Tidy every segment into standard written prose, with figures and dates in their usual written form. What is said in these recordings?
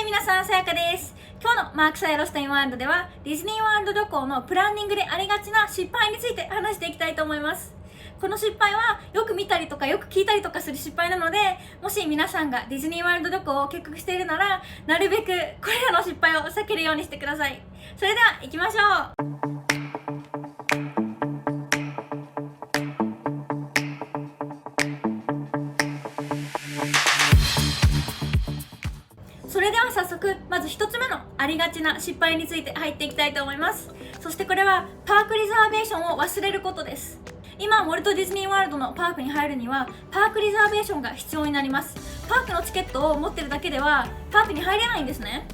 い皆さん、さやかです。今日のマークサイロスタインワールドではディズニーワールド旅行のプランニングでありがちな失敗について話していきたいと思います。この失敗はよく見たりとかよく聞いたりとかする失敗なので、もし皆さんがディズニーワールド旅行を計画しているなら、なるべくこれらの失敗を避けるようにしてください。それでは行きましょう。それでは早速、まず1つ目のありがちな失敗について入っていきたいと思います。そしてこれはパークリザーベーションを忘れることです。今、ウォルト・ディズニー・ワールドのパークに入るにはパークリザーベーションが必要になります。パークのチケットを持ってるだけではパークに入れないんですね。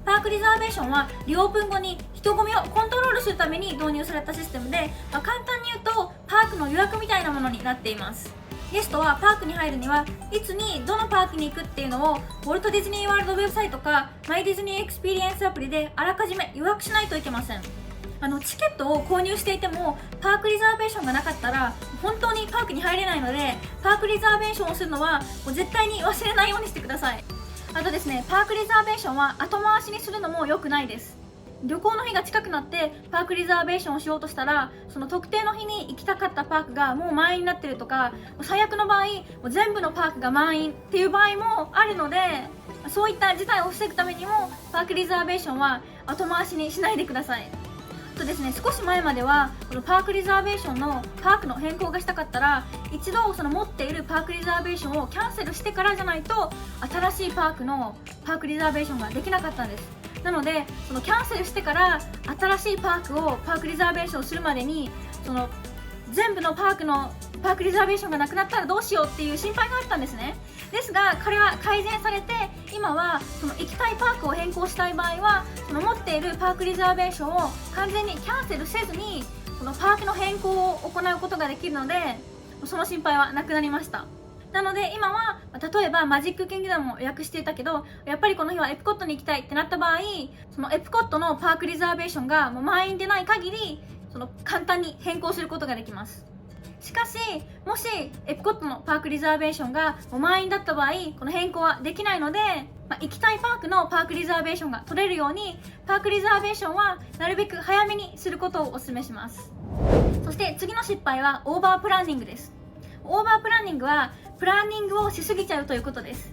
パークリザーベーションはリオープン後に人混みをコントロールするために導入されたシステムで、簡単に言うとパークの予約みたいなものになっています。ゲストはパークに入るにはいつにどのパークに行くっていうのをウォルト・ディズニー・ワールドウェブサイトかマイディズニー・エクスペリエンスアプリであらかじめ予約しないといけません。チケットを購入していてもパークリザーベーションがなかったら本当にパークに入れないので、パークリザーベーションをするのはもう絶対に忘れないようにしてください。あとですね、パークリザーベーションは後回しにするのも良くないです。旅行の日が近くなってパークリザーベーションをしようとしたら、その特定の日に行きたかったパークがもう満員になってるとか、最悪の場合もう全部のパークが満員っていう場合もあるので、そういった事態を防ぐためにもパークリザーベーションは後回しにしないでください。あとですね、少し前まではこのパークリザーベーションのパークの変更がしたかったら一度その持っているパークリザーベーションをキャンセルしてからじゃないと新しいパークのパークリザーベーションができなかったんです。なのでそのキャンセルしてから新しいパークをパークリザーベーションするまでに、その全部のパークのパークリザーベーションがなくなったらどうしようっていう心配があったんですね。ですがこれは改善されて、今はその行きたいパークを変更したい場合はその持っているパークリザーベーションを完全にキャンセルせずにこのパークの変更を行うことができるので、その心配はなくなりました。なので今は例えばマジックキングダムを予約していたけど、やっぱりこの日はエプコットに行きたいってなった場合、そのエプコットのパークリザーベーションがもう満員でない限りその簡単に変更することができます。しかしもしエプコットのパークリザーベーションがもう満員だった場合、この変更はできないので、行きたいパークのパークリザーベーションが取れるようにパークリザーベーションはなるべく早めにすることをお勧めします。そして次の失敗はオーバープランニングです。オーバープランニングはプランニングをしすぎちゃうということです。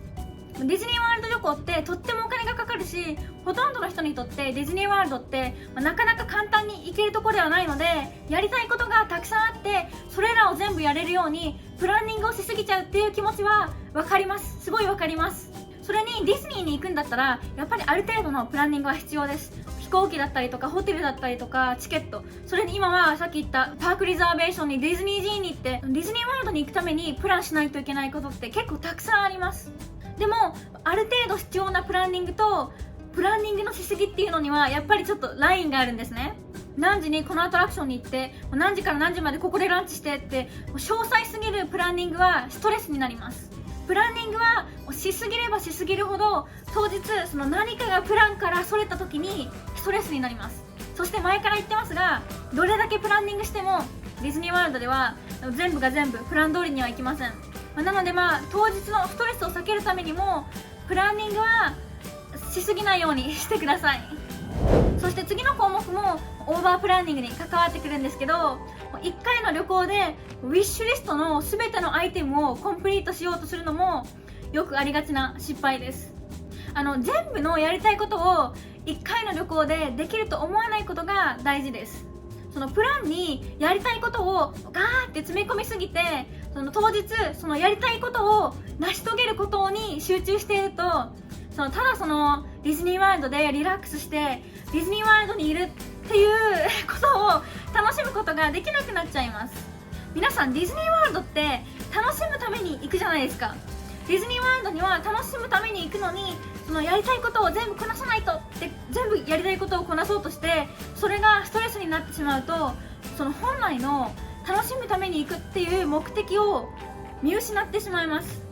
ディズニーワールド旅行ってとってもお金がかかるし、ほとんどの人にとってディズニーワールドってなかなか簡単に行けるところではないので、やりたいことがたくさんあってそれらを全部やれるようにプランニングをしすぎちゃうっていう気持ちは分かります。すごい分かります。それにディズニーに行くんだったらやっぱりある程度のプランニングは必要です。飛行機だったりとかホテルだったりとかチケット、それに今はさっき言ったパークリザーベーションにディズニーシーに行ってディズニーワールドに行くためにプランしないといけないことって結構たくさんあります。でもある程度必要なプランニングとプランニングのしすぎっていうのにはやっぱりちょっとラインがあるんですね。何時にこのアトラクションに行って何時から何時までここでランチしてって詳細すぎるプランニングはストレスになります。プランニングはしすぎればしすぎるほど当日その何かがプランからそれた時にストレスになります。そして前から言ってますが、どれだけプランニングしてもディズニーワールドでは全部が全部プラン通りにはいきません。なので当日のストレスを避けるためにもプランニングはしすぎないようにしてください。そして次の項目もオーバープランニングに関わってくるんですけど、1回の旅行でウィッシュリストの全てのアイテムをコンプリートしようとするのもよくありがちな失敗です。全部のやりたいことを1回の旅行でできると思わないことが大事です。そのプランにやりたいことをガーって詰め込みすぎて、その当日そのやりたいことを成し遂げることに集中していると、ただそのディズニーワールドでリラックスしてディズニーワールドにいるっていうことを楽しむことができなくなっちゃいます。皆さんディズニーワールドって楽しむために行くじゃないですか。ディズニーワールドには楽しむために行くのに、そのやりたいことを全部こなさないとって全部やりたいことをこなそうとしてそれがストレスになってしまうと、その本来の楽しむために行くっていう目的を見失ってしまいます。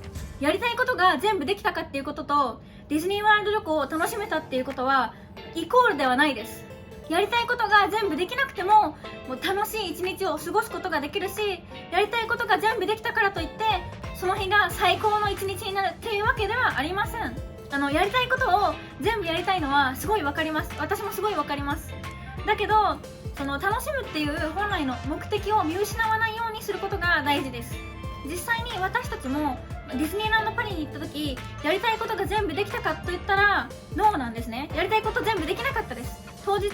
やりたいことが全部できたかっていうこととディズニーワールド旅行を楽しめたっていうことはイコールではないです。やりたいことが全部できなくても楽しい一日を過ごすことができるし、やりたいことが全部できたからといってその日が最高の一日になるっていうわけではありません。やりたいことを全部やりたいのはすごいわかります。私もすごいわかります。だけど楽しむっていう本来の目的を見失わないようにすることが大事です。実際に私たちもディズニーランドパリに行った時、やりたいことが全部できたかと言ったらノーなんですね。やりたいこと全部できなかったです。当日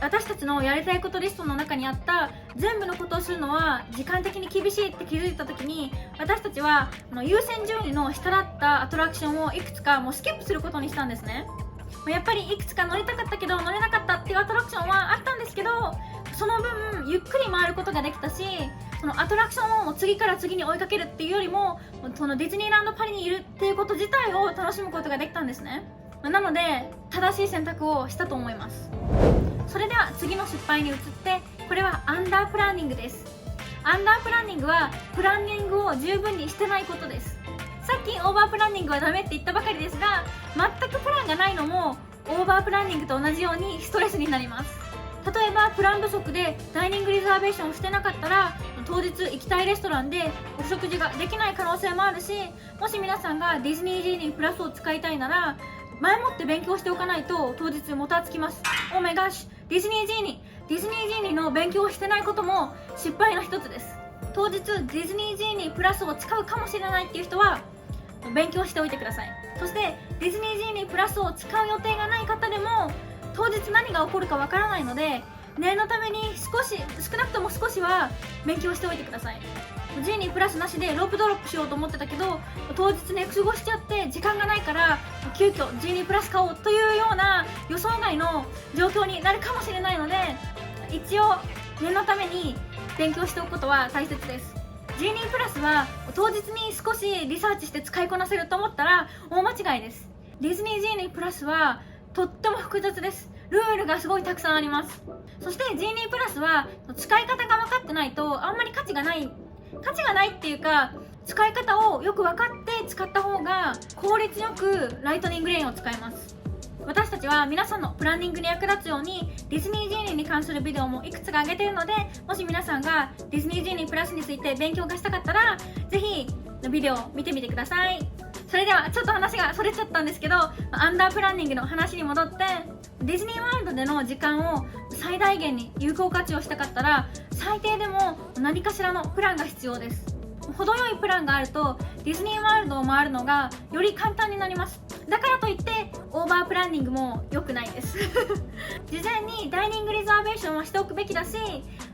私たちのやりたいことリストの中にあった全部のことをするのは時間的に厳しいって気づいた時に、私たちは優先順位の下だったアトラクションをいくつかもうスキップすることにしたんですね。やっぱりいくつか乗りたかったけど乗れなかったっていうアトラクションはあったんですけど、その分ゆっくり回ることができたし、アトラクションを次から次に追いかけるっていうよりもディズニーランドパリにいるっていうこと自体を楽しむことができたんですね。なので正しい選択をしたと思います。それでは次の失敗に移って、これはアンダープランニングです。アンダープランニングはプランニングを十分にしてないことです。さっきオーバープランニングはダメって言ったばかりですが、全くプランがないのもオーバープランニングと同じようにストレスになります。例えばプラン不足でダイニングリザーベーションをしてなかったら、当日行きたいレストランでお食事ができない可能性もあるし、もし皆さんがディズニージーニープラスを使いたいなら前もって勉強しておかないと当日もたつきます。オーマイガッシュ、ディズニージーニーの勉強をしてないことも失敗の一つです。当日ディズニージーニープラスを使うかもしれないっていう人は勉強しておいてください。そしてディズニージーニープラスを使う予定がない方でも当日何が起こるかわからないので、念のために少なくとも少しは勉強しておいてください。ジーニープラスなしでロープドロップしようと思ってたけど、当日寝過ごしちゃって時間がないから急遽ジーニープラス買おうというような予想外の状況になるかもしれないので、一応念のために勉強しておくことは大切です。ジーニープラスは当日に少しリサーチして使いこなせると思ったら大間違いです。ディズニージーニープラスはとっても複雑です。ルールがすごいたくさんあります。そしてジーニープラスは使い方が分かってないとあんまり価値がないっていうか、使い方をよく分かって使った方が効率よくライトニングレーンを使えます。私たちは皆さんのプランニングに役立つようにディズニージーニーに関するビデオもいくつか上げているので、もし皆さんがディズニージーニープラスについて勉強がしたかったらぜひビデオを見てみてください。それではちょっと話がそれちゃったんですけど、アンダープランニングの話に戻って、ディズニーワールドでの時間を最大限に有効活用したかったら最低でも何かしらのプランが必要です。程よいプランがあるとディズニーワールドを回るのがより簡単になります。だからといってオーバープランニングも良くないです事前にダイニングリザーベーションはしておくべきだし、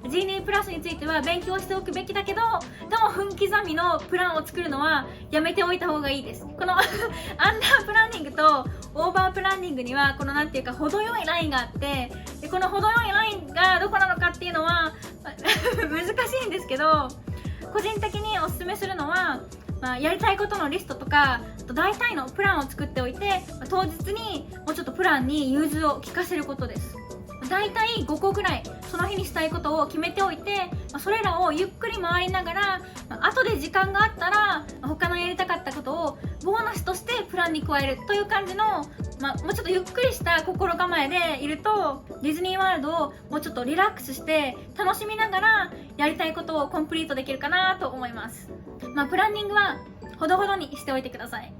ジーニープラスについては勉強しておくべきだけど、でも分刻みのプランを作るのはやめておいた方がいいです。このアンダープランニングとオーバープランニングにはこのなんていうか程よいラインがあって、でこの程よいラインがどこなのかっていうのは難しいんですけど、個人的におすすめするのは、やりたいことのリストとか大体のプランを作っておいて、当日にもうちょっとプランに融通を利かせることです。大体5個ぐらいその日にしたいことを決めておいて、それらをゆっくり回りながら、後で時間があったら他のやりたかったことをボーナスとしてプランに加えるという感じの、もうちょっとゆっくりした心構えでいると、ディズニーワールドをもうちょっとリラックスして楽しみながらやりたいことをコンプリートできるかなと思います。プランニングはほどほどにしておいてください。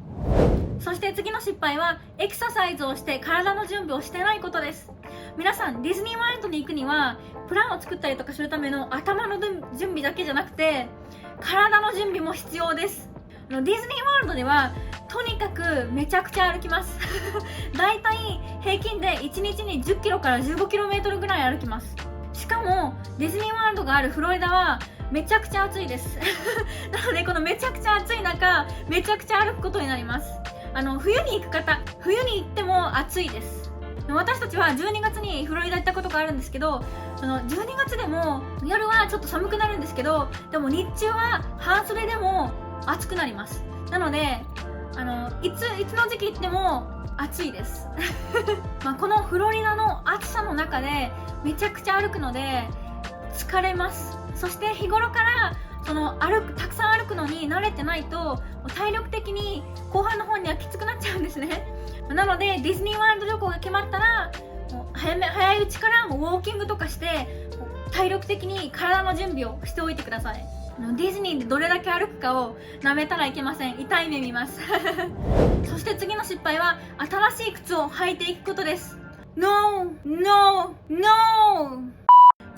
そして次の失敗はエクササイズをして体の準備をしてないことです。皆さんディズニーワールドに行くにはプランを作ったりとかするための頭の準備だけじゃなくて体の準備も必要です。ディズニーワールドではとにかくめちゃくちゃ歩きますだいたい平均で1日に10キロから15キロメートルぐらい歩きます。しかもディズニーワールドがあるフロリダはめちゃくちゃ暑いですなのでこのめちゃくちゃ暑い中めちゃくちゃ歩くことになります。冬に行く方、冬に行っても暑いです。私たちは12月にフロリダ行ったことがあるんですけど、12月でも夜はちょっと寒くなるんですけど、でも日中は半袖でも暑くなります。なのでいつの時期行っても暑いですこのフロリダの暑さの中でめちゃくちゃ歩くので疲れます。そして日頃からたくさん歩くのに慣れてないと体力的に後半の方にはきつくなっちゃうんですね。なのでディズニーワールド旅行が決まったらもう早いうちからウォーキングとかして体力的に体の準備をしておいてください。ディズニーでどれだけ歩くかを舐めたらいけません。痛い目見ますそして次の失敗は新しい靴を履いていくことです。 No! No! No!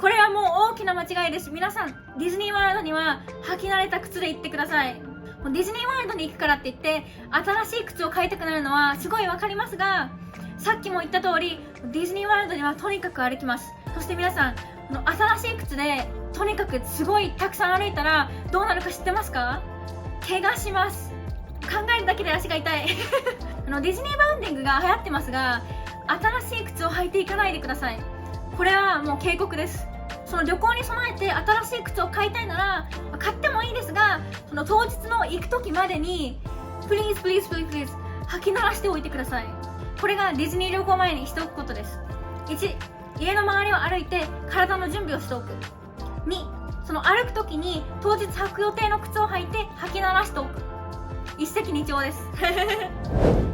これはもう大きな間違いです。皆さんディズニーワールドには履き慣れた靴で行ってください。もうディズニーワールドに行くからって言って新しい靴を買いたくなるのはすごいわかりますが、さっきも言った通りディズニーワールドにはとにかく歩きます。そして皆さん新しい靴でとにかくすごいたくさん歩いたらどうなるか知ってますか？怪我します。考えるだけで足が痛いディズニーバウンディングが流行ってますが、新しい靴を履いていかないでください。これはもう警告です。その旅行に備えて新しい靴を買いたいなら買ってもいいですが、その当日の行く時までにプリーズ履き慣らしておいてください。これがディズニー旅行前にしておくことです。1、家の周りを歩いて体の準備をしておく。2、その歩く時に当日履く予定の靴を履いて履き慣らしておく。一石二鳥です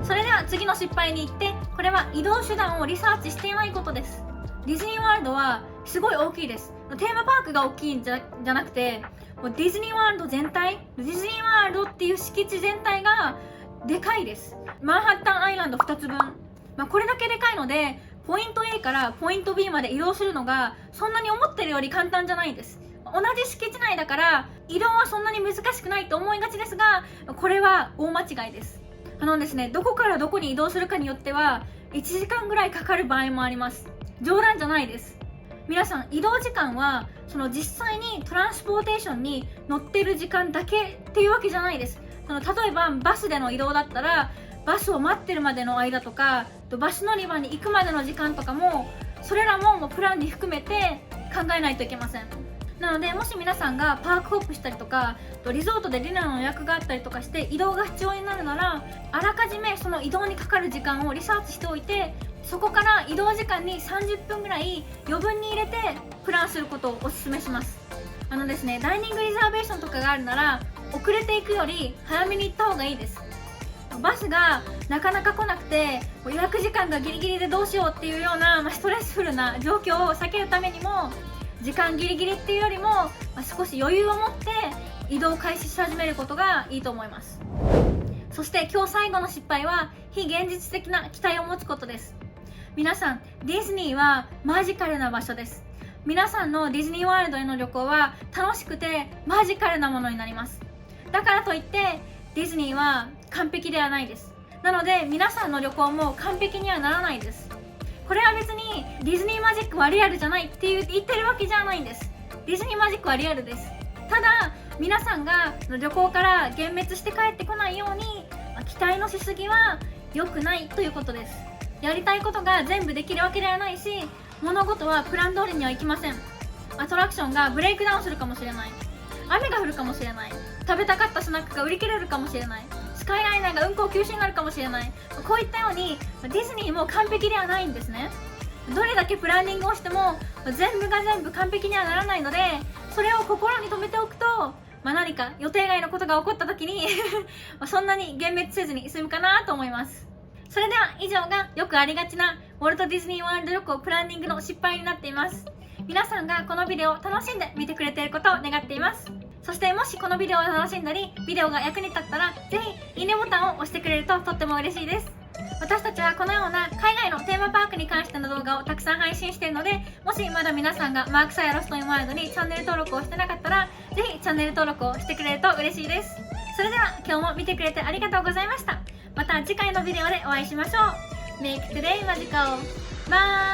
それでは次の失敗に行って、これは移動手段をリサーチしていないことです。ディズニーワールドはすごい大きいです。テーマパークが大きいんじゃなくて、ディズニーワールド全体、ディズニーワールドっていう敷地全体がでかいです。マンハッタンアイランド2つ分、これだけでかいのでポイント A からポイント B まで移動するのがそんなに思ってるより簡単じゃないです。同じ敷地内だから移動はそんなに難しくないと思いがちですが、これは大間違いです。ですね、どこからどこに移動するかによっては1時間ぐらいかかる場合もあります。冗談じゃないです。皆さん移動時間はその実際にトランスポーテーションに乗ってる時間だけっていうわけじゃないです。例えばバスでの移動だったらバスを待ってるまでの間とかバス乗り場に行くまでの時間とかも、それらもプランに含めて考えないといけません。なのでもし皆さんがパークホップしたりとかリゾートでディナーの予約があったりとかして移動が必要になるなら、あらかじめその移動にかかる時間をリサーチしておいて、そこから移動時間に30分ぐらい余分に入れてプランすることをお勧めします。ですね、ダイニングリザーベーションとかがあるなら遅れていくより早めに行った方がいいです。バスがなかなか来なくて予約時間がギリギリでどうしようっていうような、ストレスフルな状況を避けるためにも、時間ギリギリっていうよりも、少し余裕を持って移動を開始し始めることがいいと思います。そして今日最後の失敗は非現実的な期待を持つことです。皆さん、ディズニーはマジカルな場所です。皆さんのディズニーワールドへの旅行は楽しくてマジカルなものになります。だからといってディズニーは完璧ではないです。なので皆さんの旅行も完璧にはならないです。これは別にディズニーマジックはリアルじゃないって言ってるわけじゃないんです。ディズニーマジックはリアルです。ただ皆さんが旅行から幻滅して帰ってこないように期待のしすぎは良くないということです。やりたいことが全部できるわけではないし、物事はプラン通りにはいきません。アトラクションがブレイクダウンするかもしれない、雨が降るかもしれない、食べたかったスナックが売り切れるかもしれない、スカイライナーが運行休止になるかもしれない。こういったようにディズニーも完璧ではないんですね。どれだけプランニングをしても全部が全部完璧にはならないので、それを心に留めておくと、何か予定外のことが起こった時にそんなに幻滅せずに済むかなと思います。それでは以上がよくありがちなウォルト・ディズニー・ワールド旅行プランニングの失敗になっています。皆さんがこのビデオを楽しんで見てくれていることを願っています。そしてもしこのビデオを楽しんだりビデオが役に立ったら、ぜひいいねボタンを押してくれるととっても嬉しいです。私たちはこのような海外のテーマパークに関しての動画をたくさん配信しているので、もしまだ皆さんがマークサイロストインワールドにチャンネル登録をしてなかったら、ぜひチャンネル登録をしてくれると嬉しいです。それでは今日も見てくれてありがとうございました。また次回のビデオでお会いしましょう。Make today magical! Bye!